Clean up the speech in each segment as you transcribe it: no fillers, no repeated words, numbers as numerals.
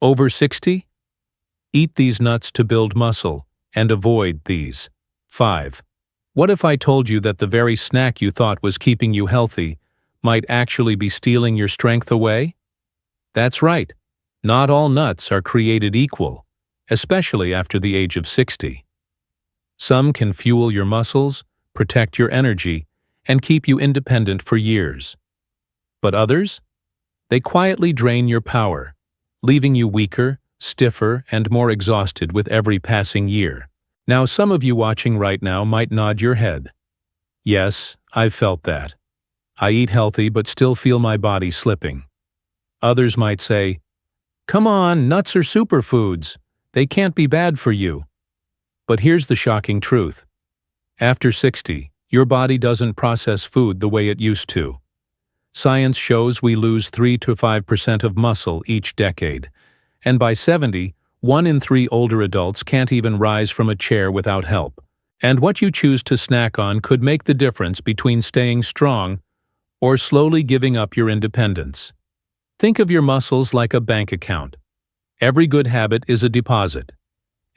Over 60? Eat these nuts to build muscle, and avoid these. 5. What if I told you that the very snack you thought was keeping you healthy might actually be stealing your strength away? That's right. Not all nuts are created equal, especially after the age of 60. Some can fuel your muscles, protect your energy, and keep you independent for years. But others? They quietly drain your power, leaving you weaker, stiffer, and more exhausted with every passing year. Now, some of you watching right now might nod your head. Yes, I've felt that. I eat healthy but still feel my body slipping. Others might say, "Come on, nuts are superfoods. They can't be bad for you." But here's the shocking truth. After 60, your body doesn't process food the way it used to. Science shows we lose 3 to 5% of muscle each decade, and by 70, 1 in 3 older adults can't even rise from a chair without help. And what you choose to snack on could make the difference between staying strong or slowly giving up your independence. Think of your muscles like a bank account. Every good habit is a deposit.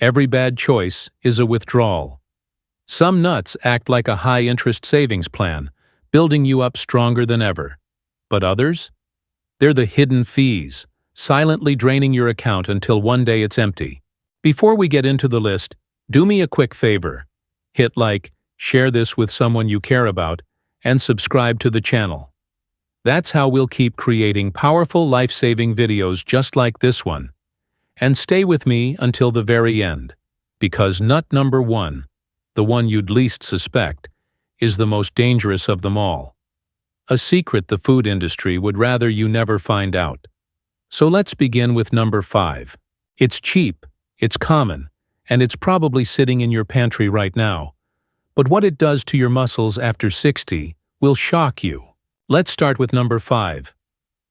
Every bad choice is a withdrawal. Some nuts act like a high-interest savings plan, building you up stronger than ever. But others? They're the hidden fees, silently draining your account until one day it's empty. Before we get into the list, do me a quick favor. Hit like, share this with someone you care about, and subscribe to the channel. That's how we'll keep creating powerful life-saving videos just like this one. And stay with me until the very end, because nut number 1, the one you'd least suspect, is the most dangerous of them all. A secret the food industry would rather you never find out. So let's begin with number 5. It's cheap, it's common, and it's probably sitting in your pantry right now. But what it does to your muscles after 60 will shock you. Let's start with number 5.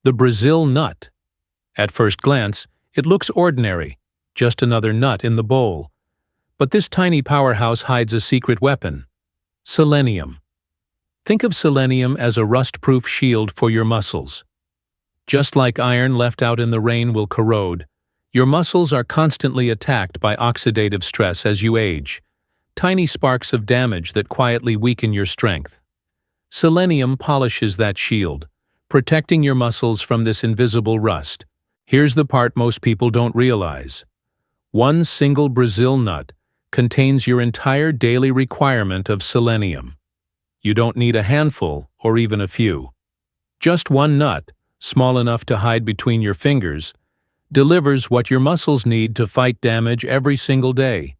The Brazil nut. At first glance, it looks ordinary, just another nut in the bowl. But this tiny powerhouse hides a secret weapon: selenium. Think of selenium as a rust-proof shield for your muscles. Just like iron left out in the rain will corrode, your muscles are constantly attacked by oxidative stress as you age, tiny sparks of damage that quietly weaken your strength. Selenium polishes that shield, protecting your muscles from this invisible rust. Here's the part most people don't realize. One single Brazil nut contains your entire daily requirement of selenium. You don't need a handful or even a few. Just one nut, small enough to hide between your fingers, delivers what your muscles need to fight damage every single day.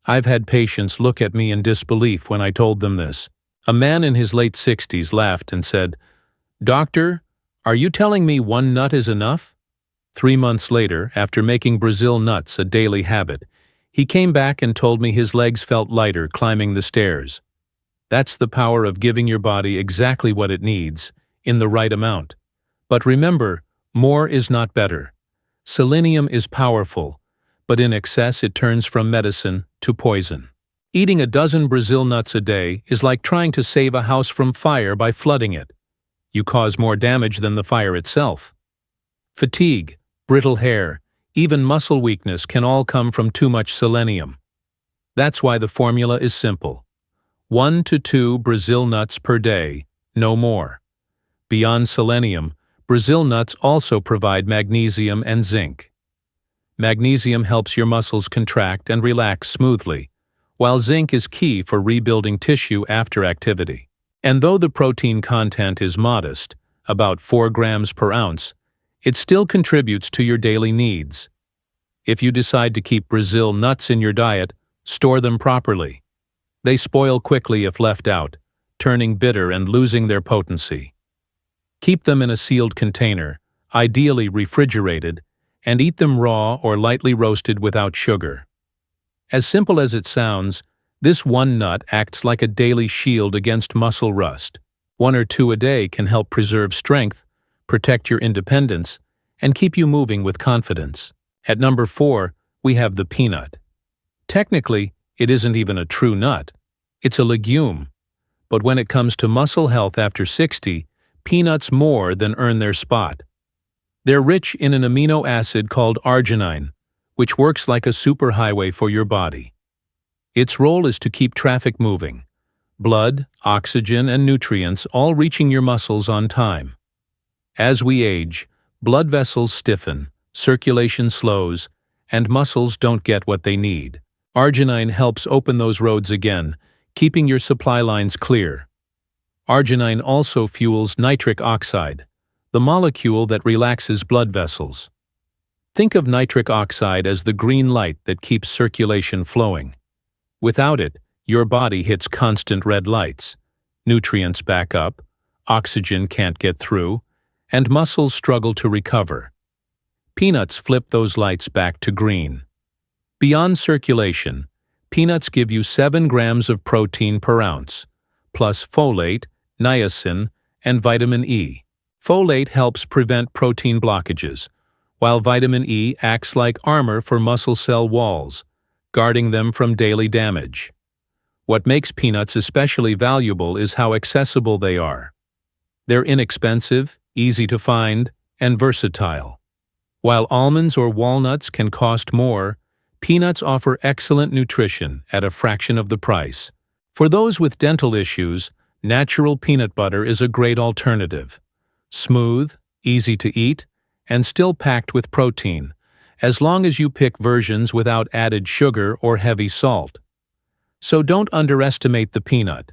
I've had patients look at me in disbelief when I told them this. A man in his late 60s laughed and said, "Doctor, are you telling me one nut is enough?" 3 months later, after making Brazil nuts a daily habit, he came back and told me his legs felt lighter climbing the stairs. That's the power of giving your body exactly what it needs, in the right amount. But remember, more is not better. Selenium is powerful, but in excess it turns from medicine to poison. Eating a dozen Brazil nuts a day is like trying to save a house from fire by flooding it. You cause more damage than the fire itself. Fatigue, brittle hair, even muscle weakness can all come from too much selenium. That's why the formula is simple. 1 to 2 Brazil nuts per day, no more. Beyond selenium, Brazil nuts also provide magnesium and zinc. Magnesium helps your muscles contract and relax smoothly, while zinc is key for rebuilding tissue after activity. And though the protein content is modest, about 4 grams per ounce, it still contributes to your daily needs. If you decide to keep Brazil nuts in your diet, store them properly. They spoil quickly if left out, turning bitter and losing their potency. Keep them in a sealed container, ideally refrigerated, and eat them raw or lightly roasted without sugar. As simple as it sounds, this one nut acts like a daily shield against muscle rust. 1 or 2 a day can help preserve strength, protect your independence, and keep you moving with confidence. At number 4, we have the peanut. Technically, it isn't even a true nut. It's a legume. But when it comes to muscle health after 60, peanuts more than earn their spot. They're rich in an amino acid called arginine, which works like a superhighway for your body. Its role is to keep traffic moving, blood, oxygen, and nutrients all reaching your muscles on time. As we age, blood vessels stiffen, circulation slows, and muscles don't get what they need. Arginine helps open those roads again, keeping your supply lines clear. Arginine also fuels nitric oxide, the molecule that relaxes blood vessels. Think of nitric oxide as the green light that keeps circulation flowing. Without it, your body hits constant red lights. Nutrients back up, oxygen can't get through, and muscles struggle to recover. Peanuts flip those lights back to green. Beyond circulation, peanuts give you 7 grams of protein per ounce, plus folate, niacin, and vitamin E. Folate helps prevent protein blockages, while vitamin E acts like armor for muscle cell walls, guarding them from daily damage. What makes peanuts especially valuable is how accessible they are. They're inexpensive, easy to find, and versatile. While almonds or walnuts can cost more, peanuts offer excellent nutrition at a fraction of the price. For those with dental issues, natural peanut butter is a great alternative. Smooth, easy to eat, and still packed with protein, as long as you pick versions without added sugar or heavy salt. So don't underestimate the peanut.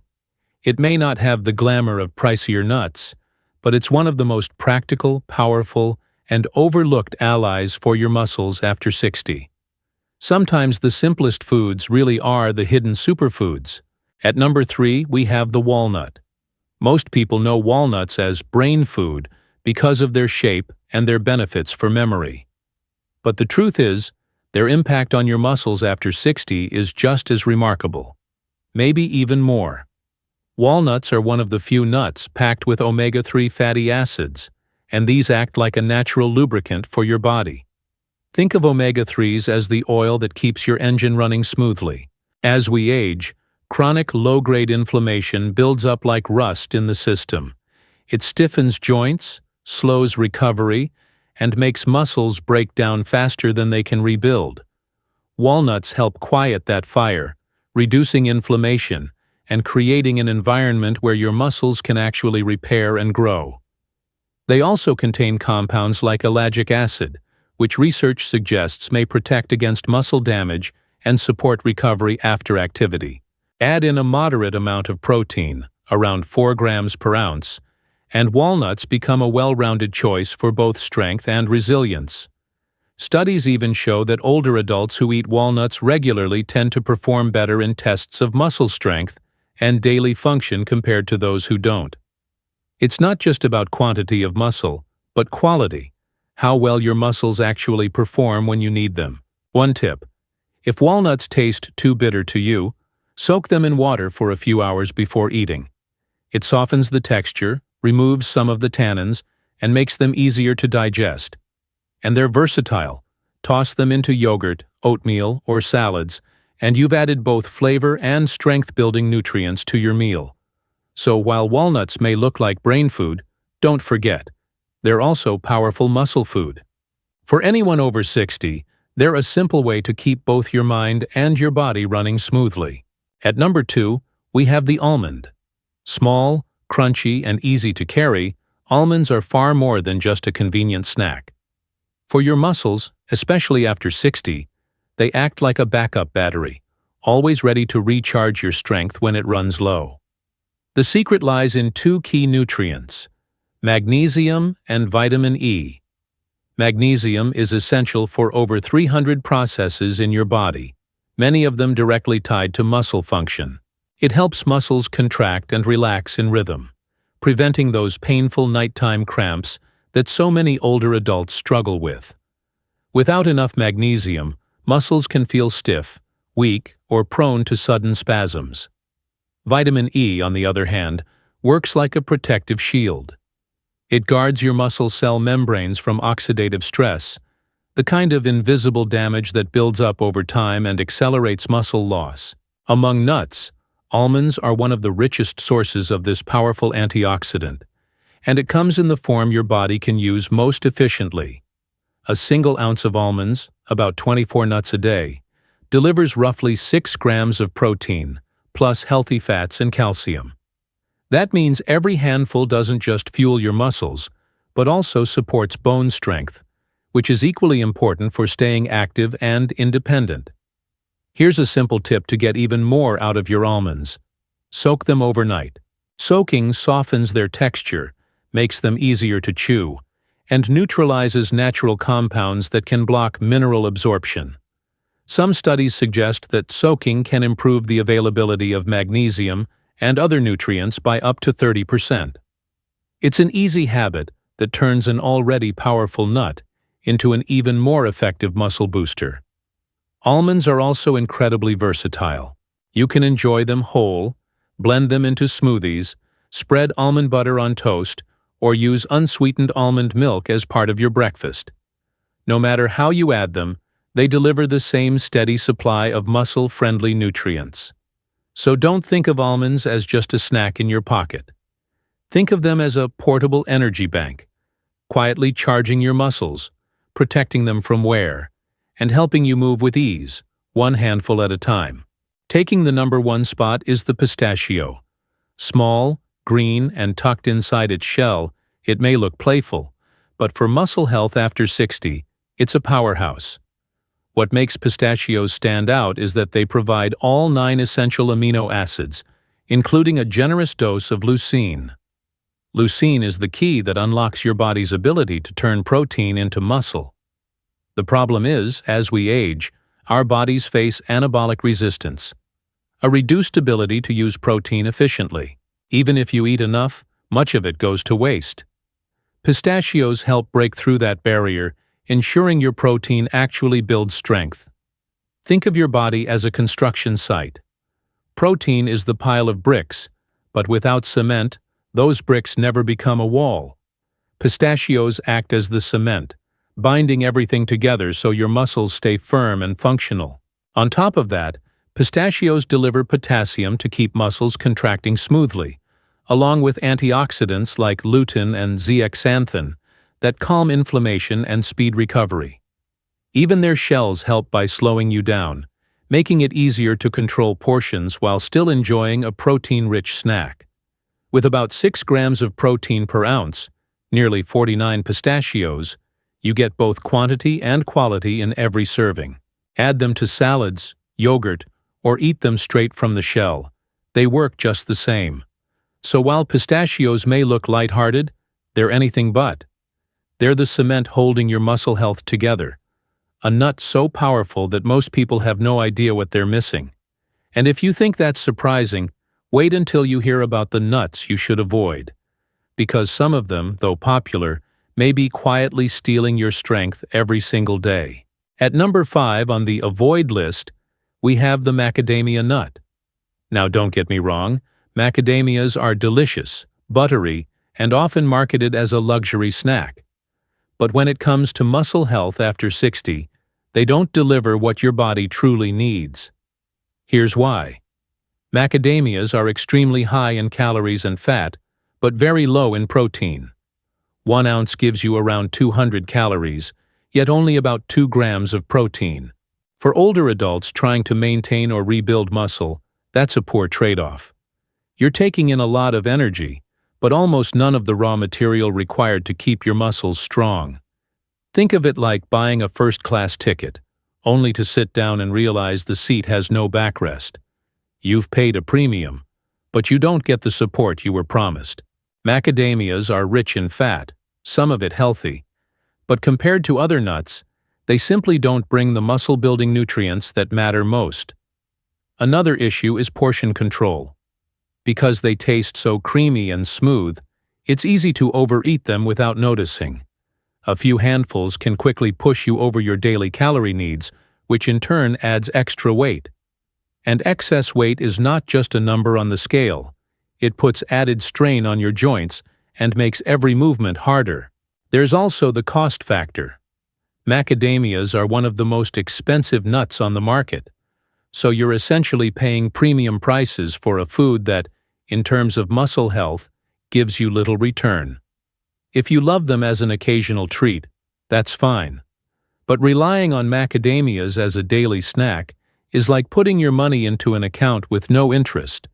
It may not have the glamour of pricier nuts, but it's one of the most practical, powerful, and overlooked allies for your muscles after 60. Sometimes the simplest foods really are the hidden superfoods. At number 3, we have the walnut. Most people know walnuts as brain food because of their shape and their benefits for memory. But the truth is, their impact on your muscles after 60 is just as remarkable. Maybe even more. Walnuts are one of the few nuts packed with omega-3 fatty acids, and these act like a natural lubricant for your body. Think of omega-3s as the oil that keeps your engine running smoothly. As we age, chronic low-grade inflammation builds up like rust in the system. It stiffens joints, slows recovery, and makes muscles break down faster than they can rebuild. Walnuts help quiet that fire, reducing inflammation and creating an environment where your muscles can actually repair and grow. They also contain compounds like ellagic acid, which research suggests may protect against muscle damage and support recovery after activity. Add in a moderate amount of protein, around 4 grams per ounce, and walnuts become a well-rounded choice for both strength and resilience. Studies even show that older adults who eat walnuts regularly tend to perform better in tests of muscle strength and daily function compared to those who don't. It's not just about quantity of muscle, but quality, how well your muscles actually perform when you need them. One tip: if walnuts taste too bitter to you, soak them in water for a few hours before eating. It softens the texture, removes some of the tannins, and makes them easier to digest. And they're versatile. Toss them into yogurt, oatmeal, or salads, and you've added both flavor and strength-building nutrients to your meal. So while walnuts may look like brain food, don't forget, they're also powerful muscle food. For anyone over 60, they're a simple way to keep both your mind and your body running smoothly. At number 2, we have the almond. Small, crunchy, and easy to carry, almonds are far more than just a convenient snack. For your muscles, especially after 60, they act like a backup battery, always ready to recharge your strength when it runs low. The secret lies in 2 key nutrients: magnesium and vitamin E. Magnesium is essential for over 300 processes in your body, many of them directly tied to muscle function. It helps muscles contract and relax in rhythm, preventing those painful nighttime cramps that so many older adults struggle with. Without enough magnesium, muscles can feel stiff, weak, or prone to sudden spasms. Vitamin E, on the other hand, works like a protective shield. It guards your muscle cell membranes from oxidative stress, the kind of invisible damage that builds up over time and accelerates muscle loss. Among nuts, almonds are one of the richest sources of this powerful antioxidant, and it comes in the form your body can use most efficiently. A single ounce of almonds, about 24 nuts a day, delivers roughly 6 grams of protein, plus healthy fats and calcium. That means every handful doesn't just fuel your muscles, but also supports bone strength, which is equally important for staying active and independent. Here's a simple tip to get even more out of your almonds. Soak them overnight. Soaking softens their texture, makes them easier to chew, and neutralizes natural compounds that can block mineral absorption. Some studies suggest that soaking can improve the availability of magnesium and other nutrients by up to 30%. It's an easy habit that turns an already powerful nut into an even more effective muscle booster. Almonds are also incredibly versatile. You can enjoy them whole, blend them into smoothies, spread almond butter on toast, or use unsweetened almond milk as part of your breakfast. No matter how you add them, they deliver the same steady supply of muscle-friendly nutrients. So don't think of almonds as just a snack in your pocket. Think of them as a portable energy bank, quietly charging your muscles, protecting them from wear, and helping you move with ease, one handful at a time. Taking the number 1 spot is the pistachio. Small, green, and tucked inside its shell, it may look playful, but for muscle health after 60, it's a powerhouse. What makes pistachios stand out is that they provide all 9 essential amino acids, including a generous dose of leucine. Leucine is the key that unlocks your body's ability to turn protein into muscle. The problem is, as we age, our bodies face anabolic resistance, a reduced ability to use protein efficiently. Even if you eat enough, much of it goes to waste. Pistachios help break through that barrier, ensuring your protein actually builds strength. Think of your body as a construction site. Protein is the pile of bricks, but without cement, those bricks never become a wall. Pistachios act as the cement, binding everything together so your muscles stay firm and functional. On top of that, pistachios deliver potassium to keep muscles contracting smoothly, along with antioxidants like lutein and zeaxanthin that calm inflammation and speed recovery. Even their shells help by slowing you down, making it easier to control portions while still enjoying a protein-rich snack. With about 6 grams of protein per ounce, nearly 49 pistachios, you get both quantity and quality in every serving. Add them to salads, yogurt, or eat them straight from the shell. They work just the same. So while pistachios may look lighthearted, they're anything but. They're the cement holding your muscle health together. A nut so powerful that most people have no idea what they're missing. And if you think that's surprising, wait until you hear about the nuts you should avoid. Because some of them, though popular, may be quietly stealing your strength every single day. At number 5 on the avoid list, we have the macadamia nut. Now don't get me wrong, macadamias are delicious, buttery, and often marketed as a luxury snack. But when it comes to muscle health after 60, they don't deliver what your body truly needs. Here's why. Macadamias are extremely high in calories and fat, but very low in protein. 1 ounce gives you around 200 calories, yet only about 2 grams of protein. For older adults trying to maintain or rebuild muscle, that's a poor trade-off. You're taking in a lot of energy, but almost none of the raw material required to keep your muscles strong. Think of it like buying a first-class ticket, only to sit down and realize the seat has no backrest. You've paid a premium, but you don't get the support you were promised. Macadamias are rich in fat, some of it healthy, but compared to other nuts, they simply don't bring the muscle-building nutrients that matter most. Another issue is portion control. Because they taste so creamy and smooth, it's easy to overeat them without noticing. A few handfuls can quickly push you over your daily calorie needs, which in turn adds extra weight. And excess weight is not just a number on the scale. It puts added strain on your joints and makes every movement harder. There's also the cost factor. Macadamias are one of the most expensive nuts on the market, so you're essentially paying premium prices for a food that, in terms of muscle health, gives you little return. If you love them as an occasional treat, that's fine. But relying on macadamias as a daily snack is like putting your money into an account with no interest.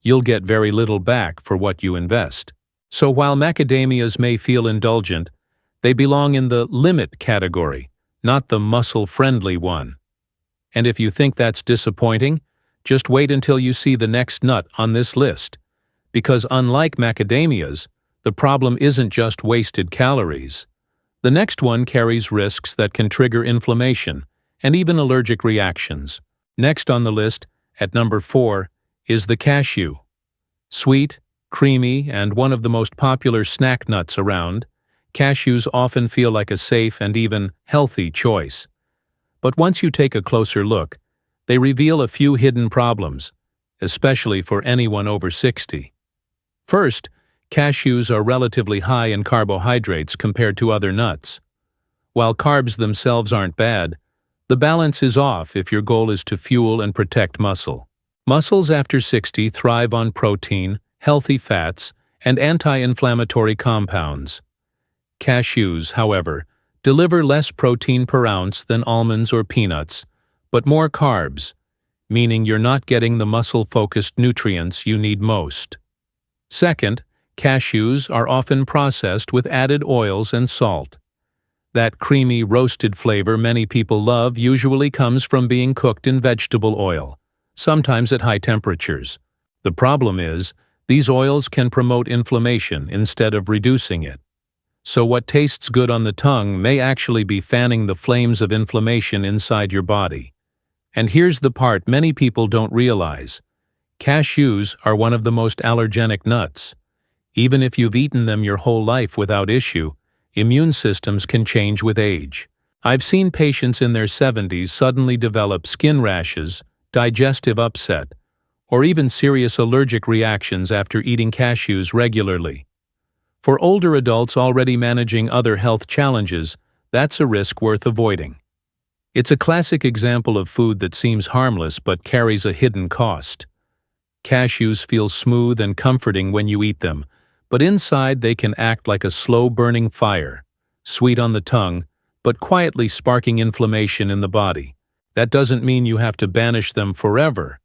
You'll get very little back for what you invest. So while macadamias may feel indulgent, they belong in the limit category, not the muscle-friendly one. And if you think that's disappointing, just wait until you see the next nut on this list. Because unlike macadamias, the problem isn't just wasted calories. The next one carries risks that can trigger inflammation and even allergic reactions. Next on the list, at number 4, is the cashew. Sweet, creamy, and one of the most popular snack nuts around, cashews often feel like a safe and even healthy choice. But once you take a closer look, they reveal a few hidden problems, especially for anyone over 60. First, cashews are relatively high in carbohydrates compared to other nuts. While carbs themselves aren't bad, the balance is off if your goal is to fuel and protect muscle. Muscles after 60 thrive on protein, healthy fats, and anti-inflammatory compounds. Cashews, however, deliver less protein per ounce than almonds or peanuts, but more carbs, meaning you're not getting the muscle-focused nutrients you need most. Second, cashews are often processed with added oils and salt. That creamy roasted flavor many people love usually comes from being cooked in vegetable oil, sometimes at high temperatures. The problem is, these oils can promote inflammation instead of reducing it. So what tastes good on the tongue may actually be fanning the flames of inflammation inside your body. And here's the part many people don't realize. Cashews are one of the most allergenic nuts. Even if you've eaten them your whole life without issue, immune systems can change with age. I've seen patients in their 70s suddenly develop skin rashes, digestive upset, or even serious allergic reactions after eating cashews regularly. For older adults already managing other health challenges, that's a risk worth avoiding. It's a classic example of food that seems harmless but carries a hidden cost. Cashews feel smooth and comforting when you eat them, but inside they can act like a slow-burning fire, sweet on the tongue, but quietly sparking inflammation in the body. That doesn't mean you have to banish them forever.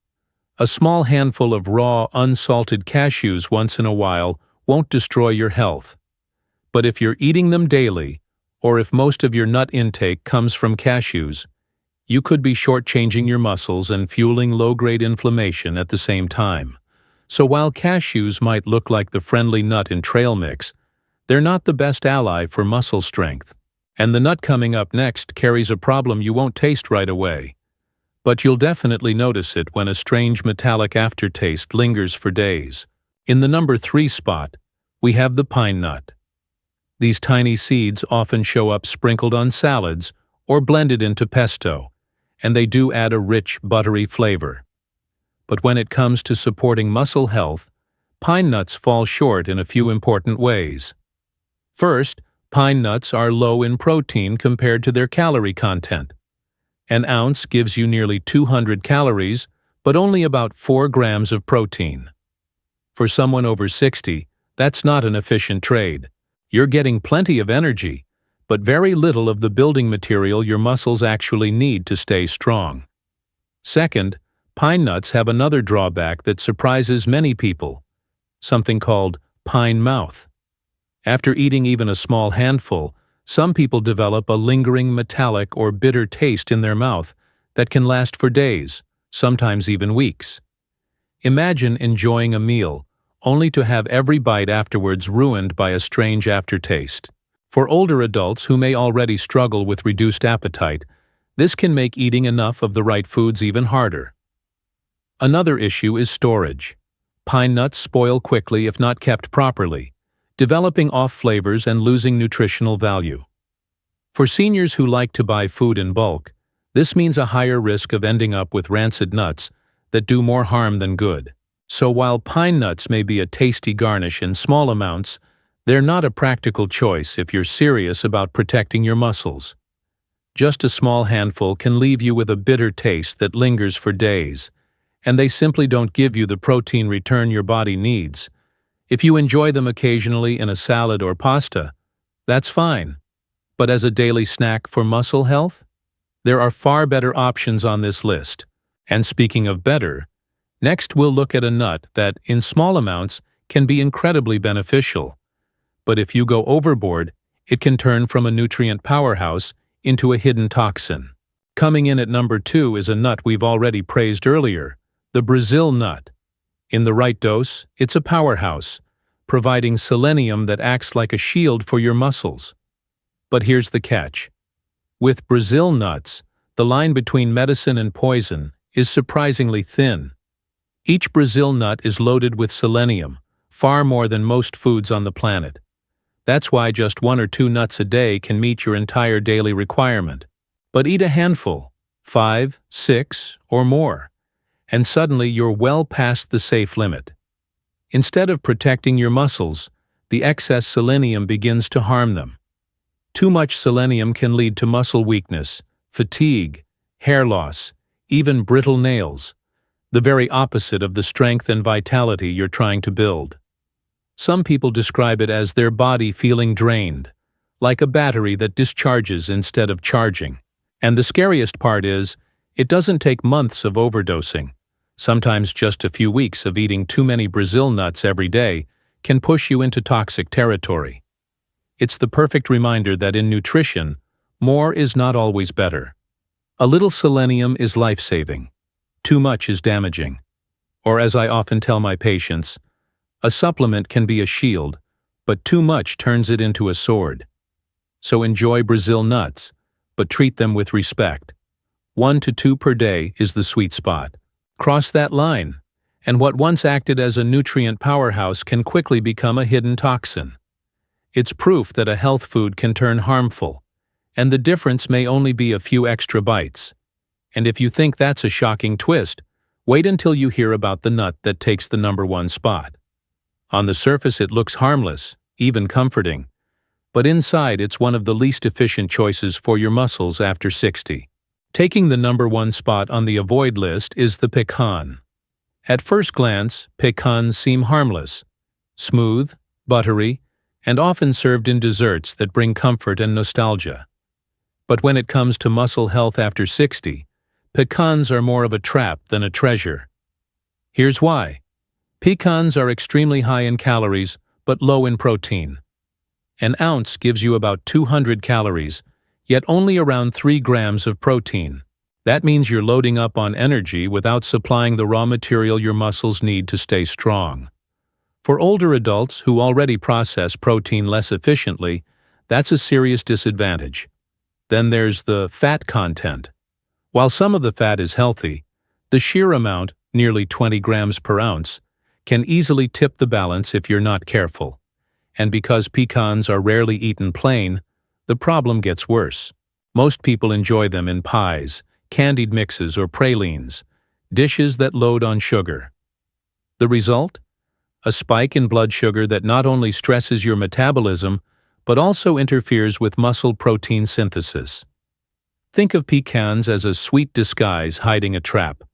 A small handful of raw, unsalted cashews once in a while won't destroy your health. But if you're eating them daily, or if most of your nut intake comes from cashews, you could be shortchanging your muscles and fueling low-grade inflammation at the same time. So while cashews might look like the friendly nut in trail mix, they're not the best ally for muscle strength. And the nut coming up next carries a problem you won't taste right away. But you'll definitely notice it when a strange metallic aftertaste lingers for days. In the number 3 spot, we have the pine nut. These tiny seeds often show up sprinkled on salads or blended into pesto, and they do add a rich, buttery flavor. But when it comes to supporting muscle health, pine nuts fall short in a few important ways. First, pine nuts are low in protein compared to their calorie content. An ounce gives you nearly 200 calories, but only about 4 grams of protein. For someone over 60, that's not an efficient trade. You're getting plenty of energy, but very little of the building material your muscles actually need to stay strong. Second, pine nuts have another drawback that surprises many people, something called pine mouth. After eating even a small handful, some people develop a lingering metallic or bitter taste in their mouth that can last for days, sometimes even weeks. Imagine enjoying a meal, only to have every bite afterwards ruined by a strange aftertaste. For older adults who may already struggle with reduced appetite, this can make eating enough of the right foods even harder. Another issue is storage. Pine nuts spoil quickly if not kept properly, developing off flavors and losing nutritional value. For seniors who like to buy food in bulk, this means a higher risk of ending up with rancid nuts that do more harm than good. So while pine nuts may be a tasty garnish in small amounts, they're not a practical choice if you're serious about protecting your muscles. Just a small handful can leave you with a bitter taste that lingers for days, and they simply don't give you the protein return your body needs. If you enjoy them occasionally in a salad or pasta, that's fine. But as a daily snack for muscle health? There are far better options on this list. And speaking of better, next we'll look at a nut that, in small amounts, can be incredibly beneficial. But if you go overboard, it can turn from a nutrient powerhouse into a hidden toxin. Coming in at number 2 is a nut we've already praised earlier, the Brazil nut. In the right dose, it's a powerhouse, providing selenium that acts like a shield for your muscles. But here's the catch. With Brazil nuts, the line between medicine and poison is surprisingly thin. Each Brazil nut is loaded with selenium, far more than most foods on the planet. That's why just 1 or 2 nuts a day can meet your entire daily requirement. But eat a handful, 5, 6, or more, and suddenly you're well past the safe limit. Instead of protecting your muscles, the excess selenium begins to harm them. Too much selenium can lead to muscle weakness, fatigue, hair loss, even brittle nails, the very opposite of the strength and vitality you're trying to build. Some people describe it as their body feeling drained, like a battery that discharges instead of charging. And the scariest part is, it doesn't take months of overdosing. Sometimes just a few weeks of eating too many Brazil nuts every day can push you into toxic territory. It's the perfect reminder that in nutrition, more is not always better. A little selenium is life-saving. Too much is damaging. Or as I often tell my patients, a supplement can be a shield, but too much turns it into a sword. So enjoy Brazil nuts, but treat them with respect. 1 to 2 per day is the sweet spot. Cross that line, and what once acted as a nutrient powerhouse can quickly become a hidden toxin. It's proof that a health food can turn harmful, and the difference may only be a few extra bites. And if you think that's a shocking twist, wait until you hear about the nut that takes the number 1 spot. On the surface it looks harmless, even comforting, but inside it's one of the least efficient choices for your muscles after 60. Taking the number 1 spot on the avoid list is the pecan. At first glance, pecans seem harmless, smooth, buttery, and often served in desserts that bring comfort and nostalgia. But when it comes to muscle health after 60, pecans are more of a trap than a treasure. Here's why. Pecans are extremely high in calories, but low in protein. An ounce gives you about 200 calories, yet only around 3 grams of protein. That means you're loading up on energy without supplying the raw material your muscles need to stay strong. For older adults who already process protein less efficiently, that's a serious disadvantage. Then there's the fat content. While some of the fat is healthy, the sheer amount, nearly 20 grams per ounce, can easily tip the balance if you're not careful. And because pecans are rarely eaten plain, the problem gets worse. Most people enjoy them in pies, candied mixes, or pralines, dishes that load on sugar. The result? A spike in blood sugar that not only stresses your metabolism, but also interferes with muscle protein synthesis. Think of pecans as a sweet disguise hiding a trap.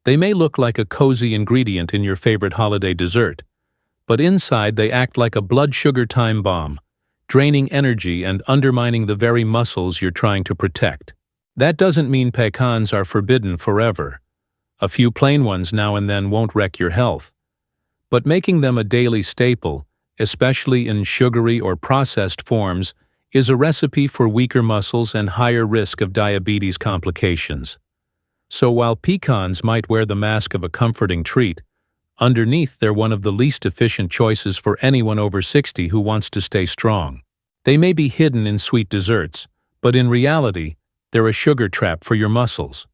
They may look like a cozy ingredient in your favorite holiday dessert, but inside they act like a blood sugar time bomb, draining energy and undermining the very muscles you're trying to protect. That doesn't mean pecans are forbidden forever. A few plain ones now and then won't wreck your health. But making them a daily staple, especially in sugary or processed forms, is a recipe for weaker muscles and higher risk of diabetes complications. So while pecans might wear the mask of a comforting treat, underneath they're one of the least efficient choices for anyone over 60 who wants to stay strong. They may be hidden in sweet desserts, but in reality, they're a sugar trap for your muscles.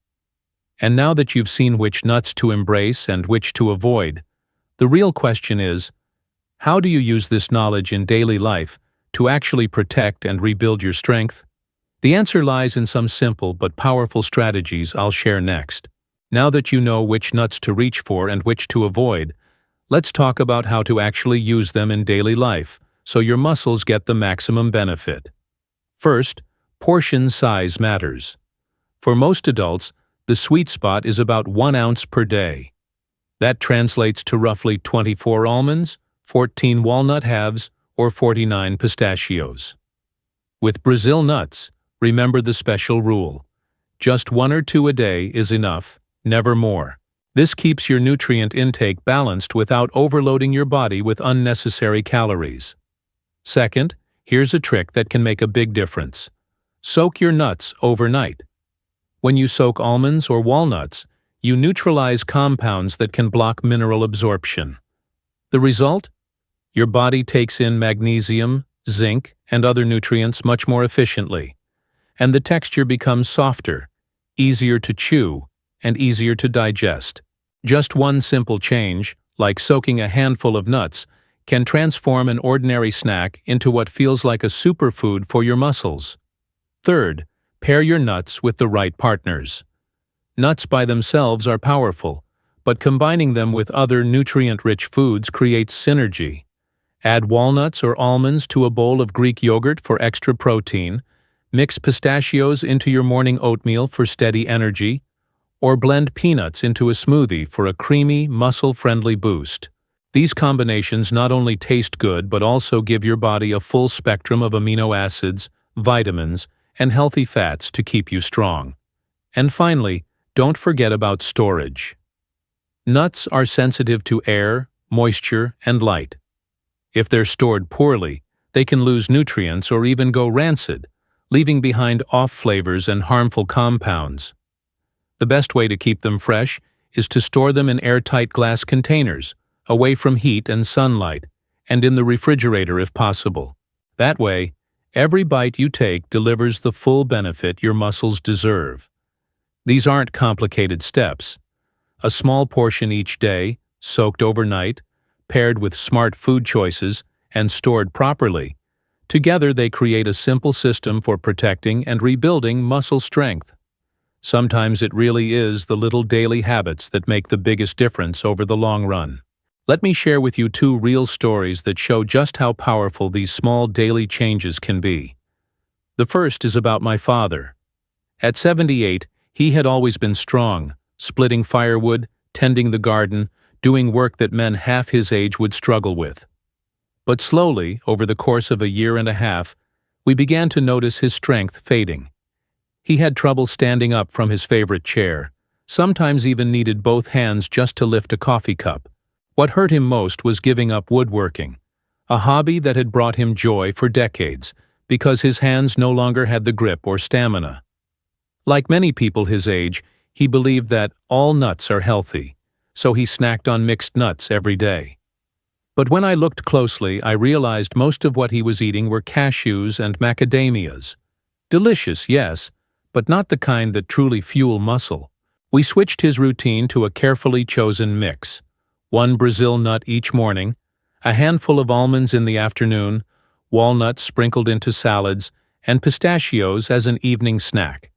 And now that you've seen which nuts to embrace and which to avoid, the real question is, how do you use this knowledge in daily life to actually protect and rebuild your strength? The answer lies in some simple but powerful strategies I'll share next. Now that you know which nuts to reach for and which to avoid, let's talk about how to actually use them in daily life so your muscles get the maximum benefit. First, portion size matters. For most adults, the sweet spot is about 1 ounce per day. That translates to roughly 24 almonds, 14 walnut halves, or 49 pistachios. With Brazil nuts, remember the special rule. Just 1 or 2 a day is enough, never more. This keeps your nutrient intake balanced without overloading your body with unnecessary calories. Second, here's a trick that can make a big difference. Soak your nuts overnight. When you soak almonds or walnuts, you neutralize compounds that can block mineral absorption. The result? Your body takes in magnesium, zinc, and other nutrients much more efficiently, and the texture becomes softer, easier to chew, and easier to digest. Just one simple change, like soaking a handful of nuts, can transform an ordinary snack into what feels like a superfood for your muscles. Third, pair your nuts with the right partners. Nuts by themselves are powerful, but combining them with other nutrient-rich foods creates synergy. Add walnuts or almonds to a bowl of Greek yogurt for extra protein, mix pistachios into your morning oatmeal for steady energy, or blend peanuts into a smoothie for a creamy, muscle-friendly boost. These combinations not only taste good but also give your body a full spectrum of amino acids, vitamins, and healthy fats to keep you strong. And finally, don't forget about storage. Nuts are sensitive to air, moisture, and light. If they're stored poorly, they can lose nutrients or even go rancid, leaving behind off flavors and harmful compounds. The best way to keep them fresh is to store them in airtight glass containers, away from heat and sunlight, and in the refrigerator if possible. That way, every bite you take delivers the full benefit your muscles deserve. These aren't complicated steps. A small portion each day, soaked overnight, paired with smart food choices, and stored properly. Together they create a simple system for protecting and rebuilding muscle strength. Sometimes it really is the little daily habits that make the biggest difference over the long run. Let me share with you 2 real stories that show just how powerful these small daily changes can be. The first is about my father. At 78, he had always been strong, splitting firewood, tending the garden, doing work that men half his age would struggle with. But slowly, over the course of a year and a half, we began to notice his strength fading. He had trouble standing up from his favorite chair, sometimes even needed both hands just to lift a coffee cup. What hurt him most was giving up woodworking, a hobby that had brought him joy for decades, because his hands no longer had the grip or stamina. Like many people his age, he believed that all nuts are healthy, so he snacked on mixed nuts every day. But when I looked closely, I realized most of what he was eating were cashews and macadamias. Delicious, yes, but not the kind that truly fuel muscle. We switched his routine to a carefully chosen mix: 1 Brazil nut each morning, a handful of almonds in the afternoon, walnuts sprinkled into salads, and pistachios as an evening snack.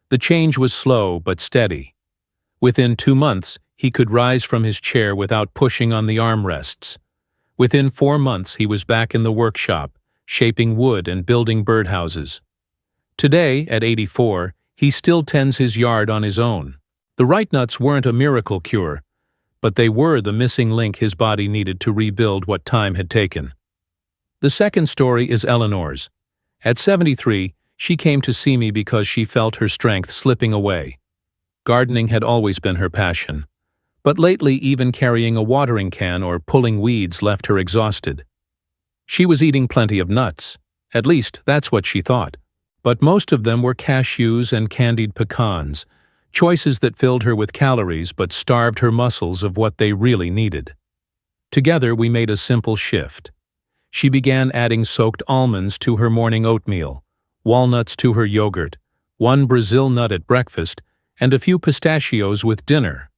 The change was slow but steady. Within 2 months, he could rise from his chair without pushing on the armrests. Within 4 months, he was back in the workshop, shaping wood and building birdhouses. Today, at 84, he still tends his yard on his own. The right nuts weren't a miracle cure, but they were the missing link his body needed to rebuild what time had taken. The second story is Eleanor's. At 73, she came to see me because she felt her strength slipping away. Gardening had always been her passion, but lately even carrying a watering can or pulling weeds left her exhausted. She was eating plenty of nuts, at least that's what she thought, but most of them were cashews and candied pecans, choices that filled her with calories but starved her muscles of what they really needed. Together we made a simple shift. She began adding soaked almonds to her morning oatmeal, walnuts to her yogurt, 1 Brazil nut at breakfast, and a few pistachios with dinner.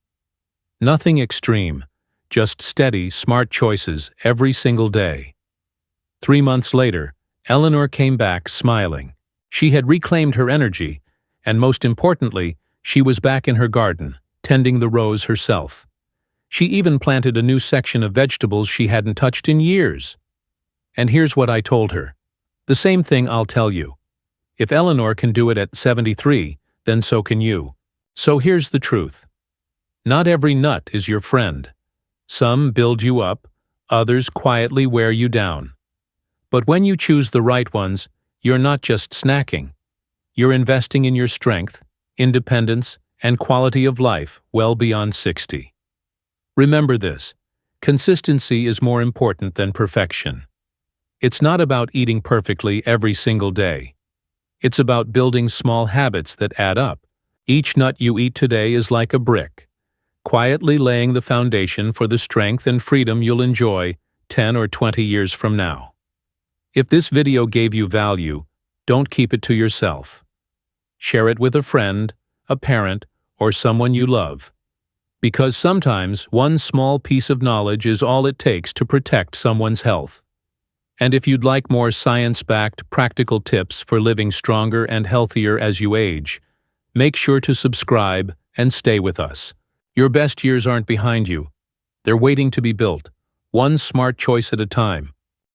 Nothing extreme, just steady, smart choices every single day. 3 months later, Eleanor came back smiling. She had reclaimed her energy, and most importantly, she was back in her garden, tending the rows herself. She even planted a new section of vegetables she hadn't touched in years. And here's what I told her. The same thing I'll tell you. If Eleanor can do it at 73, then so can you. So here's the truth. Not every nut is your friend. Some build you up, Others quietly wear you down. But when you choose the right ones, you're not just snacking. You're investing in your strength, independence, and quality of life well beyond 60. Remember this: consistency is more important than perfection. It's not about eating perfectly every single day. It's about building small habits that add up. Each nut you eat today is like a brick, quietly laying the foundation for the strength and freedom you'll enjoy 10 or 20 years from now. If this video gave you value, don't keep it to yourself. Share it with a friend, a parent, or someone you love. Because sometimes one small piece of knowledge is all it takes to protect someone's health. And if you'd like more science-backed, practical tips for living stronger and healthier as you age, make sure to subscribe and stay with us. Your best years aren't behind you. They're waiting to be built, one smart choice at a time.